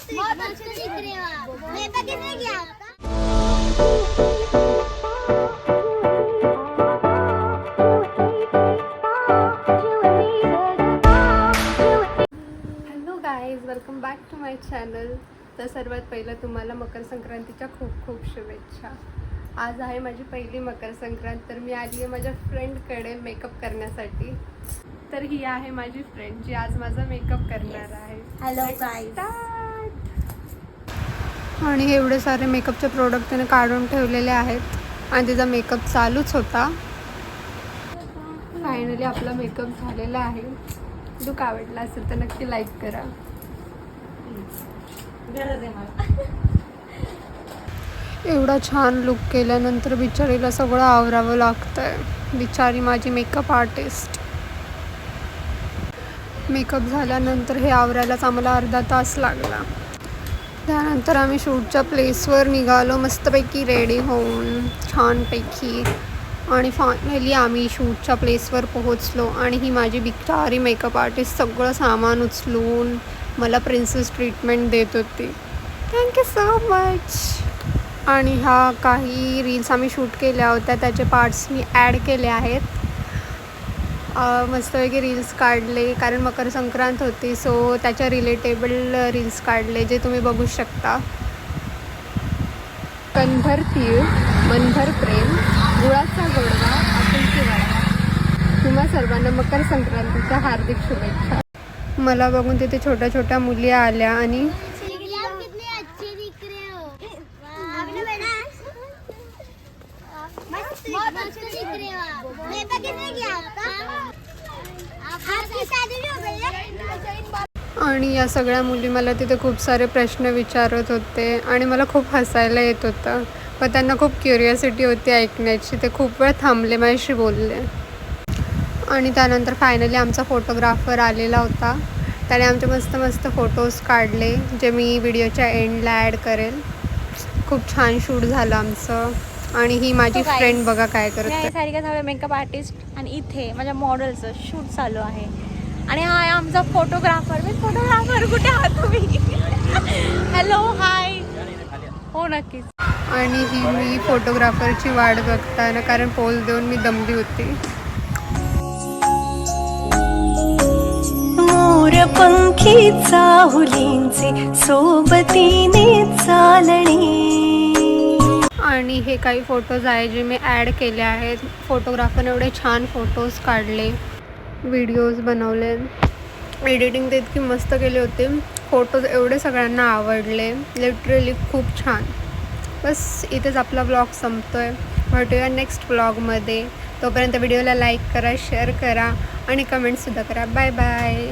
Guys, welcome back to my channel. तर सर्वात पहिलं तुम्हाला मकर संक्रांतीच्या खूप खूप शुभेच्छा. आज आहे माझी पहिली मकर संक्रांत. तर मी आली आहे माझ्या फ्रेंडकडे मेकअप करण्यासाठी. तर ही आहे माझी फ्रेंड जी आज माझा मेकअप करणार आहे. Hello guys. आणि एवढे सारे मेकअपचे प्रोडक्ट त्याने काढून ठेवलेले आहेत आणि तिचा मेकअप चालूच होता. फायनली आपला मेकअप झालेला आहे. लुक आवडला असेल तर नक्की लाईक करा. गरज आहे मला. एवढा छान लुक केल्यानंतर बिचारीला सगळं आवरावं लागतंय. बिचारी माझी मेकअप आर्टिस्ट. मेकअप झाल्यानंतर हे आवरायलाच आम्हाला अर्धा तास लागला. त्यानंतर आम्ही शूटच्या प्लेसवर निघालो मस्तपैकी रेडी होऊन छानपैकी. आणि फायनली आम्ही शूटच्या प्लेसवर पोहोचलो. आणि ही माझी बिचारी मेकअप आर्टिस्ट सगळं सामान उचलून मला प्रिन्सेस ट्रीटमेंट देत होती. Thank you so much. आणि ह्या काही रील्स आम्ही शूट केल्या होत्या, त्याचे पार्ट्स मी ॲड केले आहेत. मस्तपैकी रील्स काढले कारण मकर संक्रांत होती, सो त्याच्या रिलेटेबल रील्स काढले जे तुम्ही बघू शकता. कंधर तीळ, मंधर प्रेम, गुळाचा गोडवा, आपुलकी वाढवा. तुम्हा सर्वांना मकर संक्रांतीच्या हार्दिक शुभेच्छा. मला बघून तिथे छोट्या छोट्या मुली आल्या आणि या सगळ्या मुली मला तिथे खूप सारे प्रश्न विचारत होते आणि मला खूप हसायला येत होतं. पण त्यांना खूप क्युरियोसिटी होती ऐकण्याची. ते खूप वेळ थांबले, माझ्याशी बोलले. आणि त्यानंतर फायनली आमचा फोटोग्राफर आलेला होता. त्याने आमचे मस्त मस्त फोटोज काढले जे मी व्हिडिओच्या एंडला ॲड करेल. खूप छान शूट झालं आमचं. आणि ही माझी फ्रेंड बघा काय करते. सारिका सावळे मेकअप आर्टिस्ट. आणि इथे माझ्या मॉडेलचं शूट चालू आहे. आणि हा आहे आमचा फोटोग्राफर. मी फोटोग्राफर कुठे आहात तुम्ही? हॅलो, हाय. हो नक्कीच. आणि ही मी फोटोग्राफरची वाट बघताना कारण पोज देऊन मी दमली होती. मोरपंखी चाहुलींचे सोबतीने चालणे. आणि हे काही फोटोज आहे जे मी ॲड केले आहेत. फोटोग्राफरने एवढे छान फोटोज काढले, व्हिडिओज बनवले, एडिटिंग ते इतकी मस्त केले होते. फोटोज एवढे सगळ्यांना आवडले, लिटरली खूप छान. बस इथेच आपला ब्लॉग संपतो आहे. भेटूया नेक्स्ट ब्लॉगमध्ये. तोपर्यंत व्हिडिओला लाईक करा, शेअर करा आणि कमेंटसुद्धा करा. Bye bye.